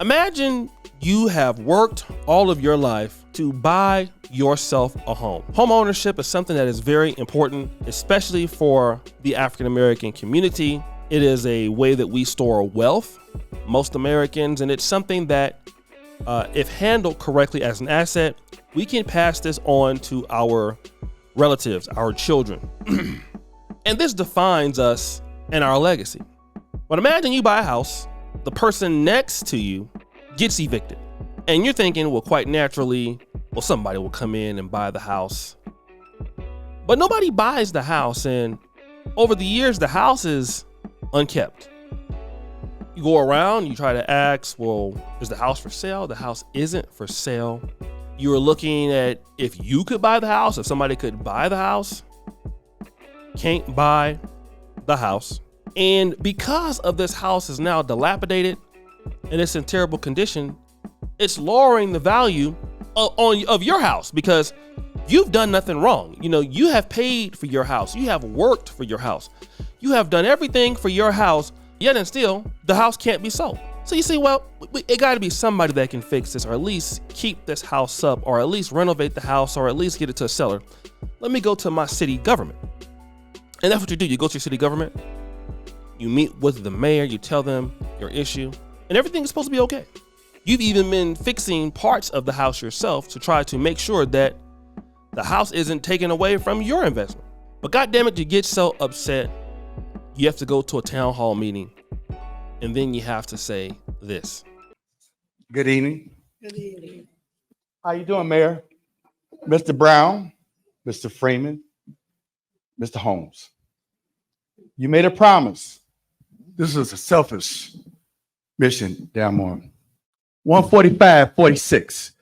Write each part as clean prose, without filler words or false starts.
Imagine you have worked all of your life to buy yourself a home. Home ownership is something that is very important, especially for the African American community. It is a way that we store wealth, most Americans, and it's something that, if handled correctly as an asset, we can pass this on to our relatives, our children. And this defines us and our legacy. But imagine you buy a house, the person next to you gets evicted. And you're thinking, well, quite naturally, well, somebody will come in and buy the house. But nobody buys the house, and over the years, the house is unkept. You go around, you try to ask, well, is the house for sale? The house isn't for sale. You're looking at if you could buy the house, if somebody could buy the house. Can't buy the house. And because of this house is now dilapidated and it's in terrible condition, it's lowering the value of your house because you've done nothing wrong. You know, you have paid for your house. You have worked for your house. You have done everything for your house, yet and still the house can't be sold. So you say, well, it got to be somebody that can fix this, or at least keep this house up, or at least renovate the house, or at least get it to a seller. Let me go to my city government. And that's what you do. You go to your city government, you meet with the mayor, you tell them your issue, and everything is supposed to be okay. You've even been fixing parts of the house yourself to try to make sure that the house isn't taken away from your investment. But goddamn it, you get so upset, you have to go to a town hall meeting, and then you have to say this. Good evening. Good evening. How you doing, Mayor? Mr. Brown, Mr. Freeman, Mr. Holmes. You made a promise. This is a selfish mission down on 145-46.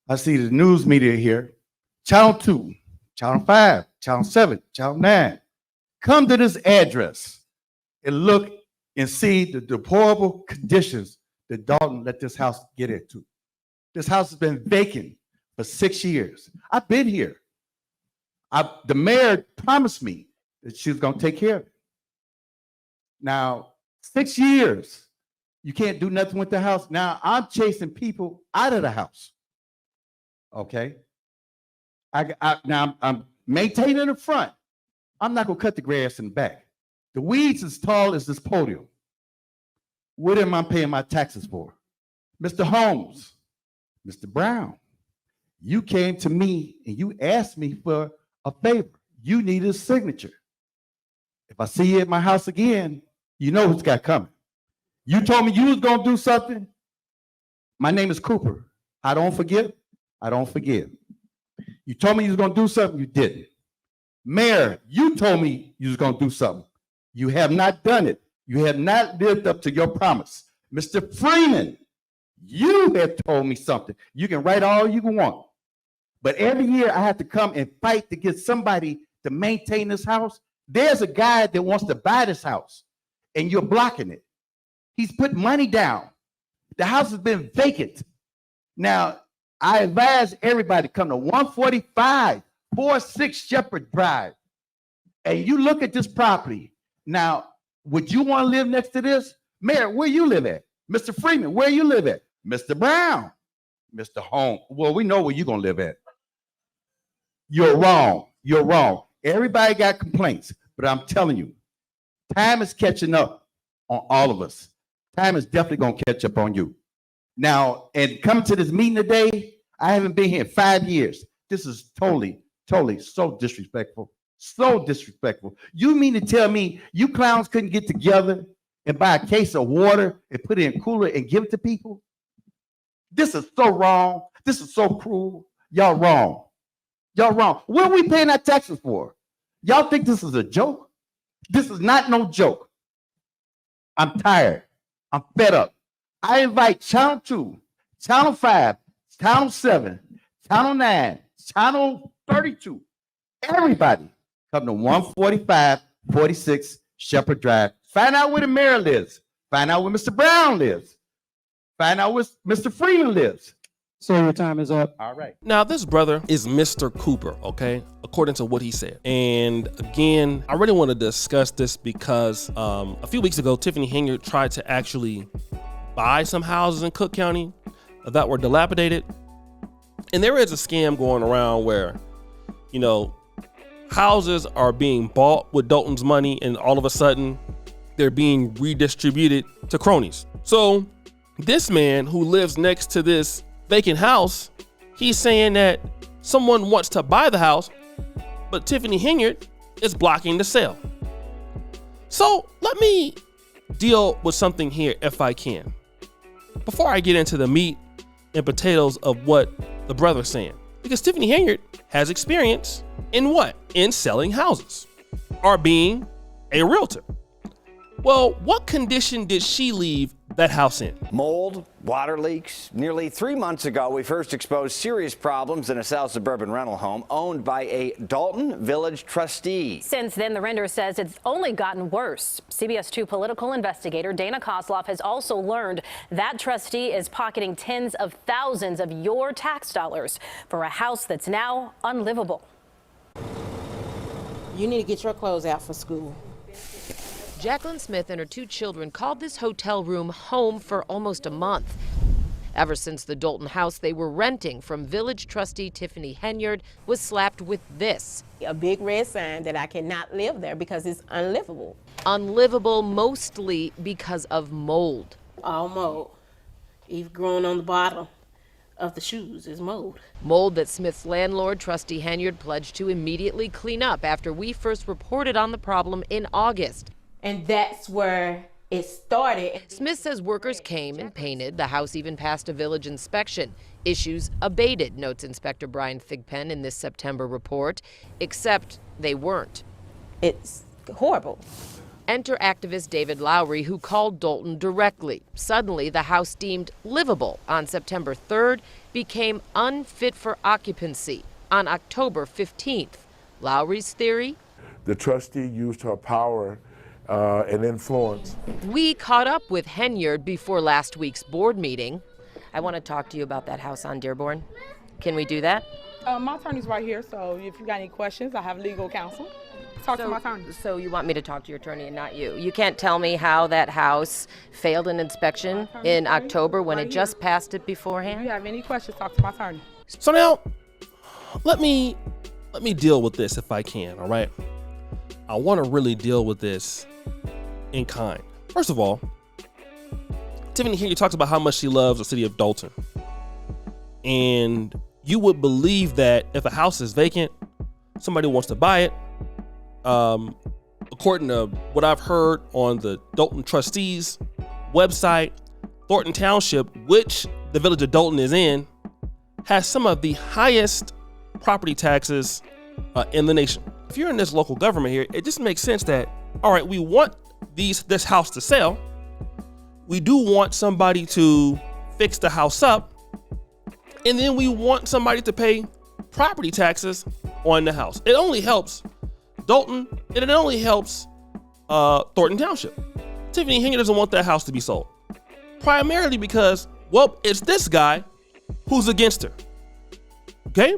I see the news media here. Channel 2, Channel 5, Channel 7, Channel 9. Come to this address and look and see the deplorable conditions that Dalton let this house get into. This house has been vacant for 6 years. I've been here. The mayor promised me that she was going to take care of it. Now, 6 years, you can't do nothing with the house. Now I'm chasing people out of the house. Okay. Now I'm maintaining the front. I'm not gonna cut the grass in the back. The weeds as tall as this podium. What am I paying my taxes for? Mr. Holmes, Mr. Brown, you came to me and you asked me for a favor. You needed a signature. If I see you at my house again, you know who's got coming. You told me you was gonna do something. My name is Cooper. I don't forgive. I don't forgive. You told me you was gonna do something, you didn't. Mayor, you told me you was gonna do something. You have not done it. You have not lived up to your promise. Mr. Freeman, you have told me something. You can write all you can want. But every year I have to come and fight to get somebody to maintain this house. There's a guy that wants to buy this house and you're blocking it. He's put money down. The house has been vacant. Now, I advise everybody to come to 145-46 Shepherd Drive. And you look at this property. Now, would you want to live next to this? Mayor, where you live at? Mr. Freeman, where you live at? Mr. Brown, Mr. Holmes. Well, we know where you're going to live at. You're wrong. You're wrong. Everybody got complaints, but I'm telling you, time is catching up on all of us. Time is definitely going to catch up on you. Now, and coming to this meeting today, I haven't been here in 5 years. This is totally so disrespectful. So disrespectful. You mean to tell me you clowns couldn't get together and buy a case of water and put it in a cooler and give it to people? This is so wrong. This is so cruel. Y'all wrong. Y'all wrong. What are we paying our taxes for? Y'all think this is a joke? This is not no joke. I'm tired. I'm fed up. I invite Channel 2, Channel 5, Channel 7, Channel 9, Channel 32, everybody come to 145-46 Shepherd Drive. Find out where the mayor lives. Find out where Mr. Brown lives. Find out where Mr. Freeman lives. So your time is up. All right. Now, this brother is Mr. Cooper, okay? According to what he said. And again, I really want to discuss this because a few weeks ago, Tiffany Henyard tried to actually buy some houses in Cook County that were dilapidated. And there is a scam going around where, you know, houses are being bought with Dolton's money and all of a sudden they're being redistributed to cronies. So this man who lives next to this vacant house, he's saying that someone wants to buy the house, but Tiffany Henyard is blocking the sale. So let me deal with something here if I can, before I get into the meat and potatoes of what the brother's saying. Because Tiffany Henyard has experience in what? In selling houses or being a realtor. Well, what condition did she leave that house in? Mold, water leaks. Nearly 3 months ago, we first exposed serious problems in a South suburban rental home owned by a Dolton Village trustee. Since then, the renter says it's only gotten worse. CBS 2 political investigator Dana Kozlov has also learned that trustee is pocketing tens of thousands of your tax dollars for a house that's now unlivable. You need to get your clothes out for school. Jacqueline Smith and her 2 children called this hotel room home for almost a month. Ever since the Dolton house they were renting from village trustee Tiffany Henyard was slapped with this. A big red sign that I cannot live there because it's unlivable. Unlivable mostly because of mold. All mold. Even growing on the bottom of the shoes is mold. Mold that Smith's landlord, trustee Henyard, pledged to immediately clean up after we first reported on the problem in August. And that's where it started. Smith says workers came and painted. The house even passed a village inspection. Issues abated, notes Inspector Brian Thigpen in this September report, except they weren't. It's horrible. Enter activist David Lowry, who called Dolton directly. Suddenly, the house deemed livable on September 3rd became unfit for occupancy on October 15th. Lowry's theory? The trustee used her power and influence. We caught up with Henyard before last week's board meeting. I want to talk to you about that house on Dearborn. Can we do that? My attorney's right here, so if you got any questions, I have legal counsel. Talk to my attorney. So you want me to talk to your attorney and not you? You can't tell me how that house failed an inspection in October when it just passed it beforehand? If you have any questions, talk to my attorney. So now, let me deal with this if I can, all right? I want to really deal with this in kind. First of all, Tiffany Henyard talks about how much she loves the city of Dolton. And you would believe that if a house is vacant, somebody wants to buy it. According to what I've heard on the Dolton Trustees website, Thornton Township, which the village of Dolton is in, has some of the highest property taxes in the nation. If you're in this local government here, it just makes sense that, all right, we want this house to sell. We do want somebody to fix the house up. And then we want somebody to pay property taxes on the house. It only helps Dolton, and it only helps Thornton Township. Tiffany Henyard doesn't want that house to be sold. Primarily because, well, it's this guy who's against her. Okay?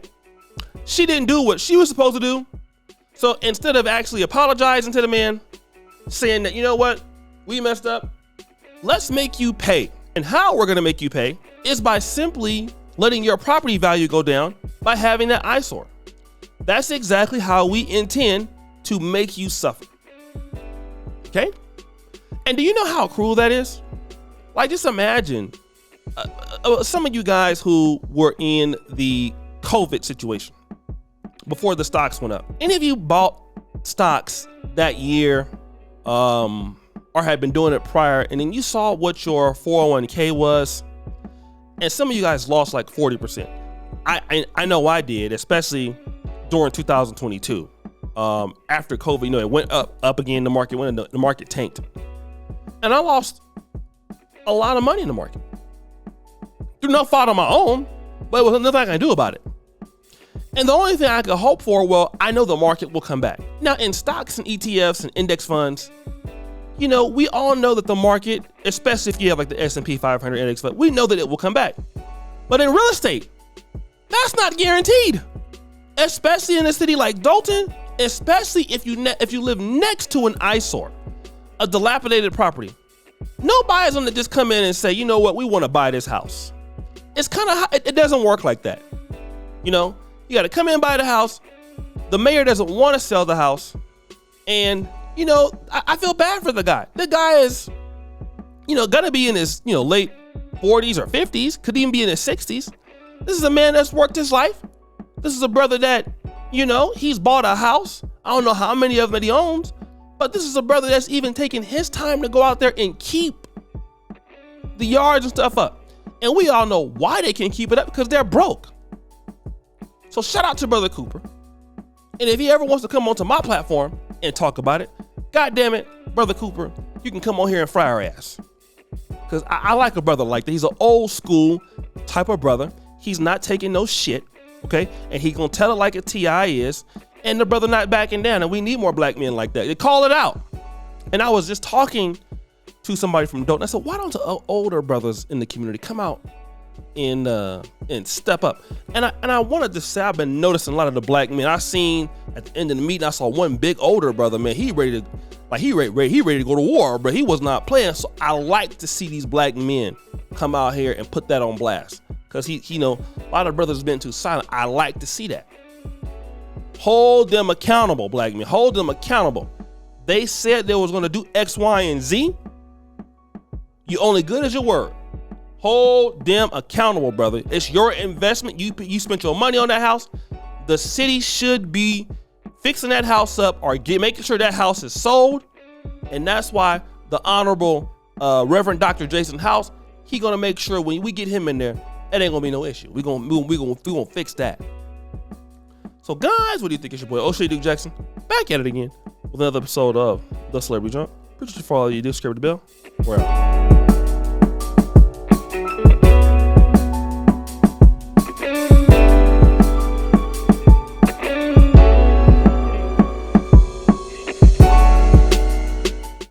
She didn't do what she was supposed to do. So instead of actually apologizing to the man, saying that, you know what, we messed up, let's make you pay. And how we're gonna make you pay is by simply letting your property value go down by having that eyesore. That's exactly how we intend to make you suffer. Okay? And do you know how cruel that is? Like, just imagine some of you guys who were in the COVID situation before the stocks went up. Any of you bought stocks that year or had been doing it prior, and then you saw what your 401k was, and some of you guys lost like 40%. I know I did, especially during 2022. After COVID, you know, it went up again, the market tanked. And I lost a lot of money in the market. Through no fault of my own, but there was nothing I can do about it. And the only thing I could hope for, well, I know the market will come back. Now, in stocks and ETFs and index funds, you know, we all know that the market, especially if you have like the S&P 500 index fund, we know that it will come back. But in real estate, that's not guaranteed. Especially in a city like Dolton, especially if you live next to an eyesore, a dilapidated property. Nobody's gonna just come in and say, you know what, we want to buy this house. It's kind of, it doesn't work like that. You know, you got to come in and buy the house. The mayor doesn't want to sell the house. And, you know, I feel bad for the guy. The guy is, you know, gonna be in his, you know, late 40s or 50s, could even be in his 60s. This is a man that's worked his life. This is a brother that, you know, he's bought a house. I don't know how many of them he owns, but this is a brother that's even taking his time to go out there and keep the yards and stuff up. And we all know why they can keep it up, because they're broke. So shout out to Brother Cooper. And if he ever wants to come onto my platform and talk about it, God damn it, Brother Cooper, you can come on here and fry our ass. Because I like a brother like that. He's an old school type of brother. He's not taking no shit, okay? And he gonna tell it like a T.I. is. And the brother not backing down. And we need more black men like that. They call it out. And I was just talking to somebody from Dalton. I said, why don't the older brothers in the community come out and step up? And I wanted to say, I've been noticing a lot of the black men. I seen at the end of the meeting, I saw one big older brother, man. He ready to go to war, but he was not playing. So I like to see these black men come out here and put that on blast, because you know, a lot of brothers been too silent. I like to see that. Hold them accountable, black men. Hold them accountable. They said they was going to do X, Y, and Z. You only good as your word. Hold them accountable, brother. It's your investment. You spent your money on that house. The city should be fixing that house up or making sure that house is sold. And that's why the Honorable Reverend Dr. Jason House, he gonna make sure when we get him in there, it ain't gonna be no issue. We gonna fix that. So guys, what do you think? It's your boy O'Shea Duke Jackson back at it again with another episode of The Celebrity Jump. Appreciate you for all you do. Subscribe to the bell. We're out.